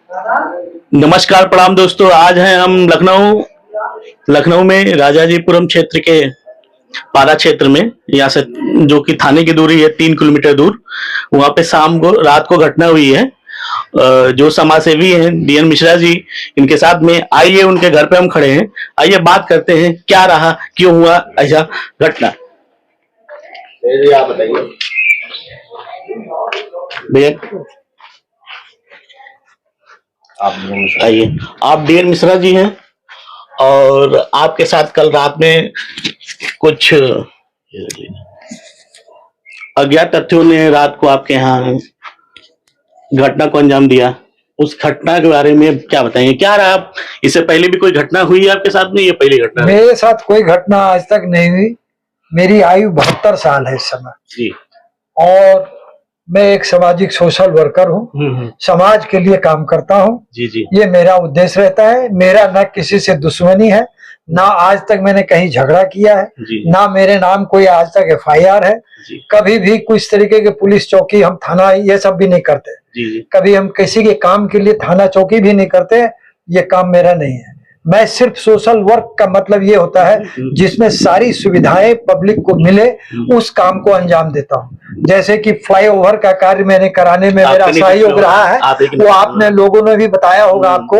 नमस्कार, प्रणाम दोस्तों। आज हैं हम लखनऊ में राजाजीपुरम क्षेत्र के पारा क्षेत्र में, यहाँ से जो कि थाने की दूरी है 3 किलोमीटर दूर। वहाँ पे शाम को रात को घटना हुई है। जो समाजसेवी हैं डीएन मिश्रा जी, इनके साथ में आइए उनके घर पे हम खड़े हैं। आइए बात करते हैं क्या रहा, क्यों हुआ ऐसा घटना। आप बताइए भैया। आइए, आप डीएन मिश्रा जी हैं और आपके साथ कल रात में कुछ अज्ञात तथ्यों ने रात को आपके यहाँ घटना को अंजाम दिया। उस घटना के बारे में क्या बताएंगे, क्या रहा? इससे पहले भी कोई घटना हुई है आपके साथ में? ये पहली घटना है? मेरे साथ कोई घटना आज तक नहीं हुई। मेरी आयु 72 साल है इस समय जी। और मैं एक सामाजिक सोशल वर्कर हूँ। समाज के लिए काम करता हूँ। जी जी। ये मेरा उद्देश्य रहता है। मेरा न किसी से दुश्मनी है, ना आज तक मैंने कहीं झगड़ा किया है, ना मेरे नाम कोई आज तक एफआईआर है। कभी भी कुछ तरीके के पुलिस चौकी, हम थाना ये सब भी नहीं करते। कभी हम किसी के काम के लिए थाना चौकी भी नहीं करते। ये काम मेरा नहीं है। मैं सिर्फ सोशल वर्क का मतलब ये होता है जिसमें सारी सुविधाएं पब्लिक को मिले, उस काम को अंजाम देता हूँ। जैसे कि फ्लाईओवर का कार्य मैंने कराने में मेरा सहयोग रहा है, वो आपने लोगों ने भी बताया होगा आपको।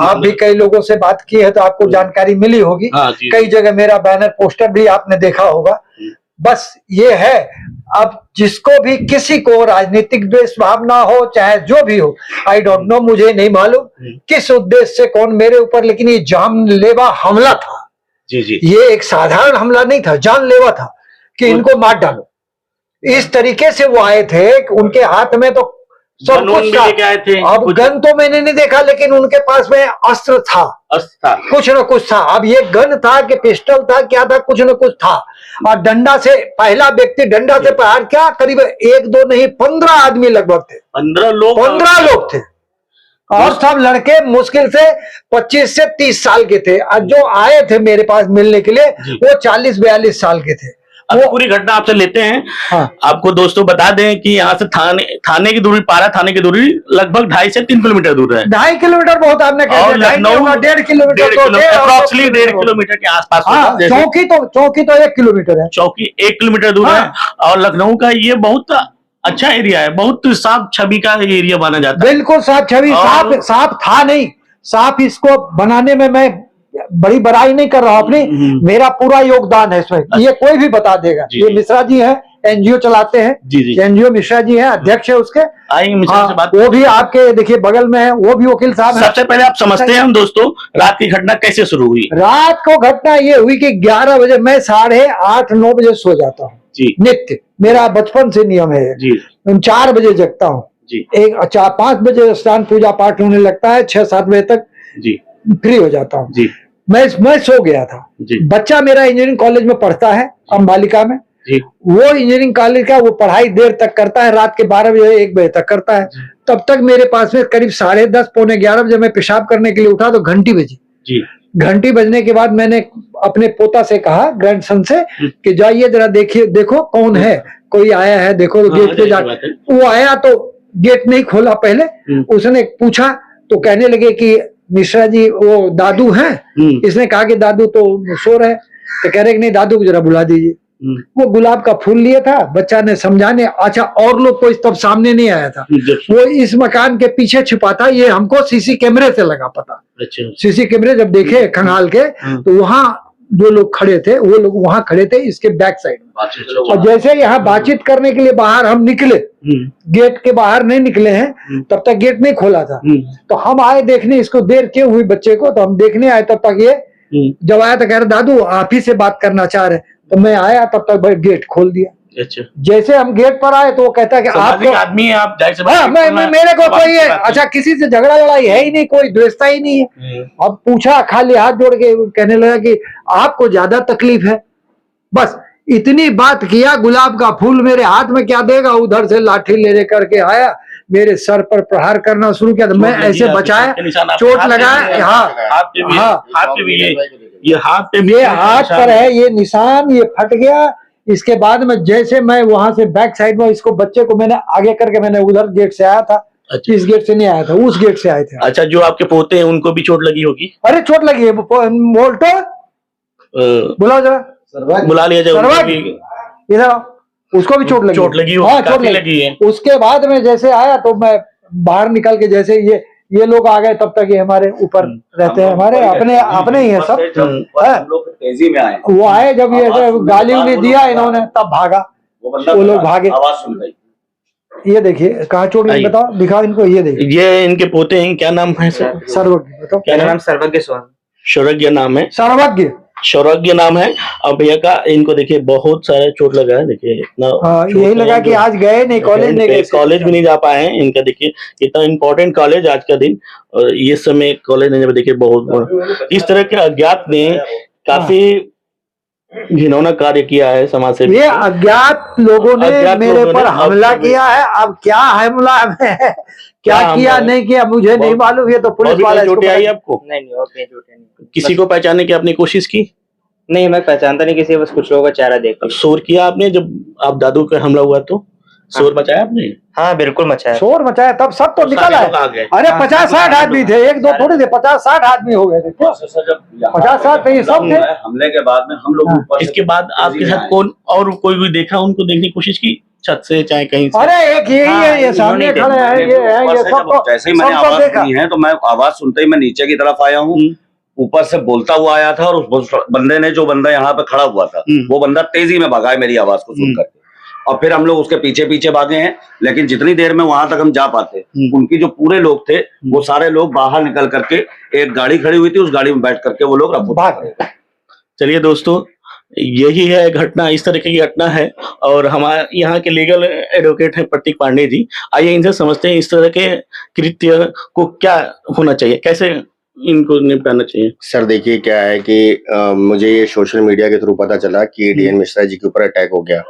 आप भी कई लोगों से बात की है तो आपको जानकारी मिली होगी। कई जगह मेरा बैनर पोस्टर भी आपने देखा होगा। बस ये है, अब जिसको भी किसी को राजनीतिक द्वेष भावना हो, चाहे जो भी हो, आई डोंट नो, मुझे नहीं मालूम किस उद्देश्य से कौन मेरे ऊपर, लेकिन ये जानलेवा हमला था। जी जी। ये एक साधारण हमला नहीं था, जानलेवा था कि इनको मार डालो। इस तरीके से वो आए थे कि उनके हाथ में तो सब कुछ था। अब गन तो मैंने नहीं देखा, लेकिन उनके पास में अस्त्र था, कुछ न कुछ था। अब ये गन था कि पिस्टल था, क्या था, कुछ न कुछ था। और डंडा से, पहला व्यक्ति डंडा से प्रहार किया। करीब 1 2 नहीं 15 आदमी लगभग थे। 15 लोग थे और सब लड़के मुश्किल से 25 से 30 साल के थे। और जो आए थे मेरे पास मिलने के लिए वो 40 42 साल के थे। अब पूरी घटना आपसे लेते हैं। हाँ। आपको दोस्तों बता दें कि यहाँ से थाने की दूरी, पारा थाने की दूरी लगभग 2.5 से 3 किलोमीटर दूर है। 2.5 किलोमीटर बहुत आपने कहा, 1.5 किलोमीटर, 1.5 किलोमीटर के आसपास। चौकी तो 1 किलोमीटर है। चौकी 1 किलोमीटर दूर है। और लखनऊ का ये बहुत अच्छा एरिया है, बहुत साफ छवि का एरिया माना जाता है। बिल्कुल साफ छवि, साफ था नहीं, साफ इसको बनाने में मैं बड़ी बड़ाई नहीं कर रहा हूं अपनी, मेरा पूरा योगदान है इसमें। ये कोई भी बता देगा। ये मिश्रा जी हैं, एनजीओ चलाते हैं। एनजीओ मिश्रा जी हैं, अध्यक्ष है उसके। वो भी आपके देखिए बगल में है, वो भी वकील साहब हैं। सबसे पहले आप समझते हैं हम दोस्तों, रात की घटना कैसे शुरू हुई? रात को घटना ये हुई कि 11 बजे, मैं 8:30 9 बजे सो जाता हूँ नित्य, मेरा बचपन से नियम है। 4 बजे जगता हूँ। 5 बजे स्नान पूजा पाठ होने लगता है, 6 7 बजे तक फ्री हो जाता हूँ। मैं सो गया था। बच्चा मेरा इंजीनियरिंग कॉलेज में पढ़ता है, अम्बालिका में। वो इंजीनियरिंग कॉलेज का वो पढ़ाई देर तक करता है, रात के 12 बजे 1 बजे तक करता है। तब तक मेरे पास में करीब 10:30 पौने 11 बजे मैं पेशाब करने के लिए उठा तो घंटी बजी। घंटी बजने के बाद मैंने अपने पोता से कहा, ग्रैंडसन से, कि जाइए जरा देखिए, देखो कौन है, कोई आया है देखो। तो गेट पे जाकर वो आया तो गेट नहीं खोला पहले। उसने पूछा तो कहने लगे कि मिश्रा जी वो दादू हैं। इसने कहा कि दादू तो सो रहे। तो कह रहे कि नहीं, दादू को जरा बुला दीजिए। वो गुलाब का फूल लिए था, बच्चा ने समझाने। अच्छा, और लोग कोई तब सामने नहीं आया था, वो इस मकान के पीछे छिपा था। ये हमको सीसी कैमरे से लगा पता। सीसी कैमरे जब देखे खंगाल के तो वहां जो लोग खड़े थे, वो लोग वहां खड़े थे इसके बैक साइड में। और जैसे यहाँ बातचीत करने के लिए बाहर हम निकले, गेट के बाहर नहीं निकले हैं, तब तक गेट नहीं खोला था। तो हम आए देखने, इसको देर क्यों हुई बच्चे को, तो हम देखने आए। तब तक ये जब आया तो कह रहे दादू आप ही से बात करना चाह रहे। तो मैं आया, तब तक गेट खोल दिया। अच्छा। जैसे हम गेट पर आए तो वो कहता है कि आप आदमी है, आप जाहिर सी बात है। मेरे को कोई अच्छा किसी से झगड़ा लड़ाई है ही नहीं, कोई द्वेषता ही नहीं है। अब पूछा, खाली हाथ जोड़ के कहने लगा कि आपको ज्यादा तकलीफ है। बस इतनी बात किया। गुलाब का फूल मेरे हाथ में क्या देगा, उधर से लाठी ले करके आया, मेरे सर पर प्रहार करना शुरू किया। तो मैं ऐसे बचाया, चोट लगाया। ये हाथ पर है ये निशान, ये फट गया। इसके बाद में जैसे मैं वहां से बैक साइड में इसको, बच्चे को मैंने आगे करके, मैंने उधर गेट से आया था, अच्छा। इस गेट से नहीं आया था, उस गेट से आए थे। अच्छा, जो आपके पोते हैं उनको भी चोट लगी होगी? अरे चोट लगी है, मोल्टो बुलाओ जरा, बुला लिया जाए, उनको सर्वज्ञ भी इधर आओ, उसको भी चोट लगी। चोट लगी हो, हाँ, काफी लगी है। उसके बाद में जैसे आया तो मैं बाहर निकल के, जैसे ये लोग आ गए तब तक ये हमारे ऊपर रहते हैं, हमारे अपने ही है सब। हम लोग तेजी में आए, वो आए जब ये गाली उली दिया इन्होंने, तब भागा वो लोग, भागे। आवाज सुन गई। ये देखिए कहाँ चोट लगी, बताओ, दिखाओ इनको। ये देखिए, ये इनके पोते हैं, क्या नाम है सर? सर्वज्ञ, बताओ क्या नाम? सर्वज्ञ स्वामी। सौरज्ञ नाम है, सर्वज्ञ, सौरज्ञ नाम है। और भैया का इनको देखिए बहुत सारे चोट लगा है, देखिए इतना यही लगा कि आज गए नहीं कॉलेज, नहीं गए, कॉलेज भी नहीं जा पाए हैं। इनका देखिए इतना इम्पोर्टेंट कॉलेज आज का दिन, और ये समय कॉलेज नहीं, देखिए बहुत इस तरह के अज्ञात ने काफी घिनौना कार्य किया है समाज से। ये अज्ञात लोगों ने मेरे पर हमला किया है। अब क्या हमला है, क्या किया नहीं किया मुझे नहीं मालूम, ये तो पुलिस वाला। चोटें आई आपको? नहीं और कहीं चोटें नहीं। किसी को पहचानने की आपने कोशिश की? नहीं, मैं पहचानता नहीं किसी, बस कुछ लोगों का चेहरा देख। शोर किया आपने जब आप दादू का हमला हुआ तो? शोर मचाया आपने? हाँ बिल्कुल मचाया, शोर मचाया, तब सब तो निकल आए। अरे 50-60 आदमी थे, एक दो थोड़े थे, 50-60 आदमी हो गए थे। 50-60 ये सब थे। हमले के बाद में हम लोग, इसके बाद आपके साथ कौन और कोई देखा, उनको देखने की कोशिश की छत से चाहे कहीं से? अरे एक यही है, ये सामने खड़े हैं, ये है, ये सब। जैसे ही मैंने आवाज सुनी है तो मैं आवाज सुनते ही मैं नीचे की तरफ आया हूँ, ऊपर से बोलता हुआ आया था, और उस बंदे ने, जो बंदा यहाँ पे खड़ा हुआ था, वो बंदा तेजी में भागा है मेरी आवाज को सुनकर, और फिर हम लोग उसके पीछे पीछे भागे हैं। लेकिन जितनी देर में वहां तक हम जा पाते, उनकी जो पूरे लोग थे वो सारे लोग बाहर निकल करके, एक गाड़ी खड़ी हुई थी, उस गाड़ी में बैठ करके वो लोग भाग गए। चलिए दोस्तों, यही है घटना, इस तरह की घटना है। और हमारे यहाँ के लीगल एडवोकेट हैं प्रतीक पांडे जी, आइए इनसे समझते हैं इस तरह के कृत्य को क्या होना चाहिए, कैसे इनको निपटाना चाहिए। सर देखिए क्या है कि मुझे ये सोशल मीडिया के थ्रू पता चला कि डीएन मिश्रा जी के ऊपर अटैक हो गया,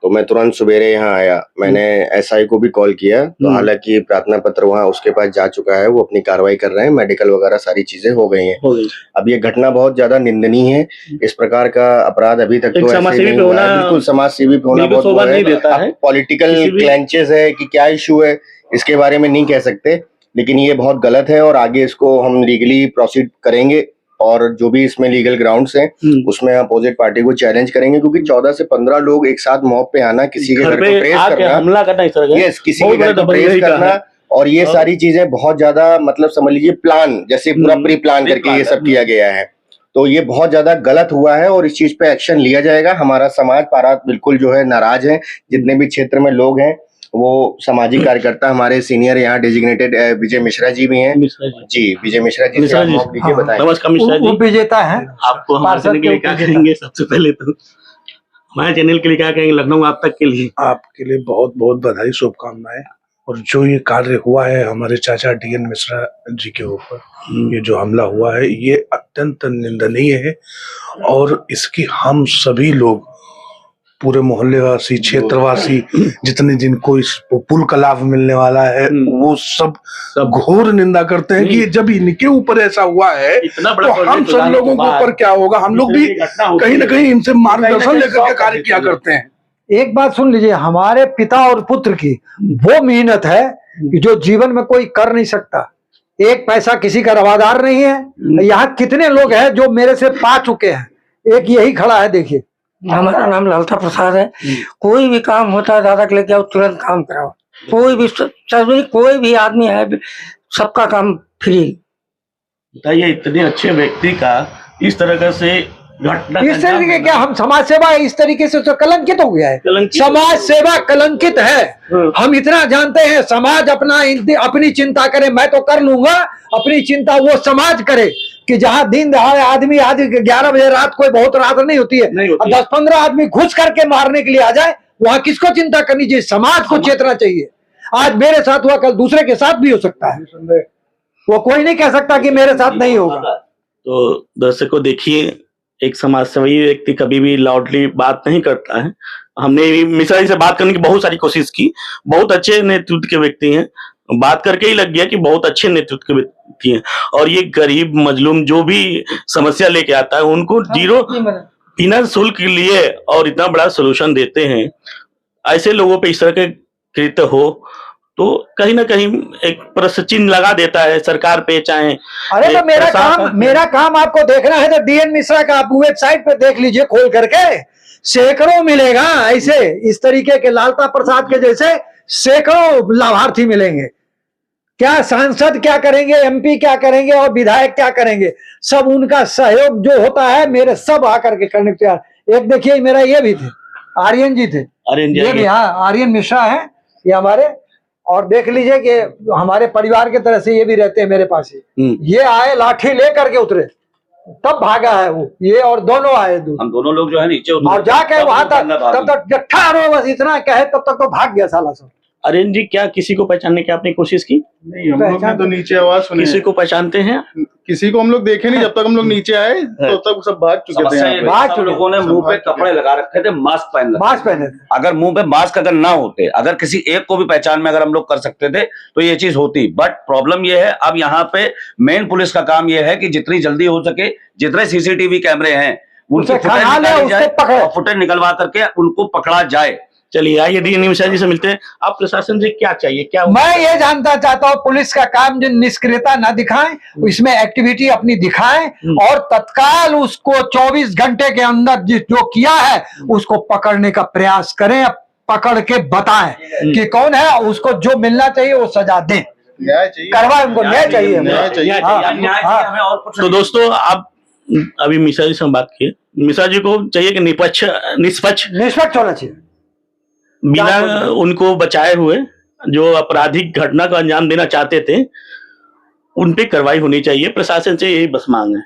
तो मैं तुरंत सवेरे यहाँ आया। मैंने एसआई को भी कॉल किया, तो हालांकि प्रार्थना पत्र वहाँ उसके पास जा चुका है, वो अपनी कार्रवाई कर रहे हैं, मेडिकल वगैरह सारी चीजें हो गई हैं। अब ये घटना बहुत ज्यादा निंदनीय है, इस प्रकार का अपराध अभी तक तो ऐसे नहीं हुआ है। बिल्कुल समाज सेवी पे होना बहुत पॉलिटिकल क्लैंचेस है कि क्या इशू है इसके बारे में नहीं कह सकते, लेकिन ये बहुत गलत है और आगे इसको हम लीगली प्रोसीड करेंगे, और जो भी इसमें लीगल ग्राउंड्स हैं उसमें अपोजिट पार्टी को चैलेंज करेंगे, क्योंकि 14 से 15 लोग एक साथ मॉब पे आना, किसी के घर को ट्रेस करना, हमला करना, यस, किसी के घर को ट्रेस करना, और ये सारी चीजें बहुत ज्यादा, मतलब समझ लीजिए प्लान, जैसे पूरा प्री प्लान करके ये सब किया गया है। तो ये बहुत ज्यादा गलत हुआ है और इस चीज पे एक्शन लिया जाएगा। हमारा समाज पारात बिल्कुल जो है नाराज है, जितने भी क्षेत्र में लोग हैं, वो सामाजिक कार्यकर्ता हमारे सीनियर यहाँ डेजिग्नेटेड विजय मिश्रा जी भी हैं। जी, विजय मिश्रा जी से आप लीजिए, बताएं। नमस्कार मिश्रा जी, विजेता है। आपको हमारे चैनल के लिए क्या कहेंगे? सबसे पहले तो हमारे चैनल के लिए क्या कहेंगे, लखनऊ आप तक के लिए? आपके लिए बहुत बहुत बधाई, शुभकामनाएं। और जो ये कार्य हुआ है हमारे चाचा डीएन मिश्रा जी के ऊपर, ये जो हमला हुआ है, ये अत्यंत निंदनीय है, और इसकी हम सभी लोग, पूरे मोहल्लेवासी, क्षेत्रवासी, जितने जिनको इस पुल का लाभ मिलने वाला है, वो सब घोर निंदा करते हैं कि जब इनके ऊपर ऐसा हुआ है तो हम सब लोगों के ऊपर क्या होगा। हम लोग भी कहीं ना कहीं इनसे मार्गदर्शन लेकर के कार्य किया करते हैं। एक बात सुन लीजिए, हमारे पिता और पुत्र की वो मेहनत है कि जो जीवन में कोई कर नहीं सकता। एक पैसा किसी का रवादार नहीं है। यहाँ कितने लोग हैं जो मेरे से पा चुके हैं, एक यही खड़ा है, देखिए। हमारा नाम लालता प्रसाद है। कोई भी काम होता है दादा के लेके आओ, तुरंत काम कराओ। कोई भी कोई भी आदमी है, सबका काम फ्री। बताइए, इतने अच्छे व्यक्ति का इस तरह से घटना, इस तरीके क्या, हम समाज सेवा इस तरीके से तो कलंकित हो गया है। समाज सेवा कलंकित है। हम इतना जानते हैं, समाज अपनी चिंता करे, मैं तो कर लूंगा, अपनी चिंता वो समाज करे कि जहाँ दिन दहाड़े आदमी 11 बजे रात, कोई बहुत रात नहीं होती है, 10-15 आदमी घुस करके मारने के लिए आ जाए, वहां किसको चिंता करनी चाहिए? समाज को चेतना चाहिए। आज मेरे साथ हुआ, कल दूसरे के साथ भी हो सकता है, वो कोई नहीं कह सकता कि मेरे साथ नहीं होगा। तो दर्शकों देखिए, एक समाज सेवी व्यक्ति कभी भी लाउडली बात नहीं करता है। हमने मिश्रा जी से बात करने की बहुत सारी कोशिश की, बहुत अच्छे नेतृत्व के व्यक्ति हैं, बात करके ही लग गया कि बहुत अच्छे नेतृत्व के व्यक्ति हैं। और ये गरीब मजलूम जो भी समस्या लेके आता है, उनको जीरो बिना शुल्क लिए और इतना बड़ा सोल्यूशन देते हैं। ऐसे लोगों पे इस तरह के कृत्य हो तो कहीं ना कहीं एक प्रश्न चिन्ह लगा देता है सरकार पे, चाहे अरे तो मेरा काम आपको देखना है तो डीएन मिश्रा का आप वेबसाइट पे देख लीजिए खोल करके, सैकड़ों मिलेगा ऐसे, इस तरीके के लालता प्रसाद के जैसे सैकड़ों लाभार्थी मिलेंगे। क्या सांसद क्या करेंगे, एमपी क्या करेंगे और विधायक क्या करेंगे, सब उनका सहयोग जो होता है मेरे सब आकर के करने को तैयार। एक देखिए मेरा ये भी थे, आर्यन जी थे, ये भी हाँ आर्यन मिश्रा है ये हमारे, और देख लीजिए कि हमारे परिवार के तरह से ये भी रहते हैं मेरे पास ही। ये आए लाठी लेकर के उतरे तब भागा है वो, ये और दोनों आए हम दोनों लोग जो है नीचे और जाके वहां तक तब तक जट्ठा रो बस इतना कहे तब तक तो भाग गया साला सब। अरेन जी, क्या किसी को पहचानने की आपने कोशिश की? नहीं, हम लोग ने तो नीचे आवाज सुनी। किसी को पहचानते हैं? किसी को हम लोग देखे नहीं, जब तक हम लोग नीचे आए तो तब सब भाग चुके थे। सब लोगों ने मुंह पे कपड़े लगा रखे थे, मास्क पहने थे। अगर मुंह पे मास्क अगर ना होते, अगर किसी एक को भी पहचान में अगर हम लोग कर सकते थे तो ये चीज होती। बट प्रॉब्लम ये है, अब यहाँ पे मेन पुलिस का काम ये है कि जितनी जल्दी हो सके, जितने सीसीटीवी कैमरे हैं उनसे फुटेज निकलवा करके उनको पकड़ा जाए। चलिए आइए डीएन मिश्रा जी से मिलते हैं। आप प्रशासन से क्या चाहिए, क्या मैं ये जानना चाहता हूँ, पुलिस का काम जो निष्क्रियता ना दिखाएं, इसमें एक्टिविटी अपनी दिखाएं और तत्काल उसको 24 घंटे के अंदर जो किया है उसको पकड़ने का प्रयास करें, पकड़ के बताएं कि कौन है, उसको जो मिलना चाहिए वो सजा दें, करवाए, उनको न्याय चाहिए। तो दोस्तों आप अभी मिश्रा जी से बात किए, मिश्रा जी को चाहिए कि निष्पक्ष होना चाहिए, बिना उनको बचाए हुए जो आपराधिक घटना को अंजाम देना चाहते थे उन पे कार्रवाई होनी चाहिए। प्रशासन से यही बस मांग है।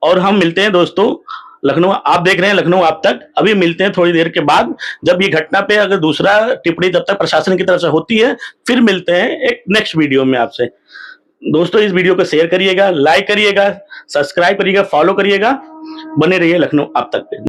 और हम मिलते हैं दोस्तों लखनऊ, आप देख रहे हैं लखनऊ आप तक, अभी मिलते हैं थोड़ी देर के बाद, जब ये घटना पे अगर दूसरा टिप्पणी तब तक प्रशासन की तरफ से होती है, फिर मिलते हैं एक नेक्स्ट वीडियो में आपसे। दोस्तों इस वीडियो को शेयर करिएगा, लाइक करिएगा, सब्सक्राइब करिएगा, फॉलो करिएगा, बने रहिए लखनऊ आप तक पे।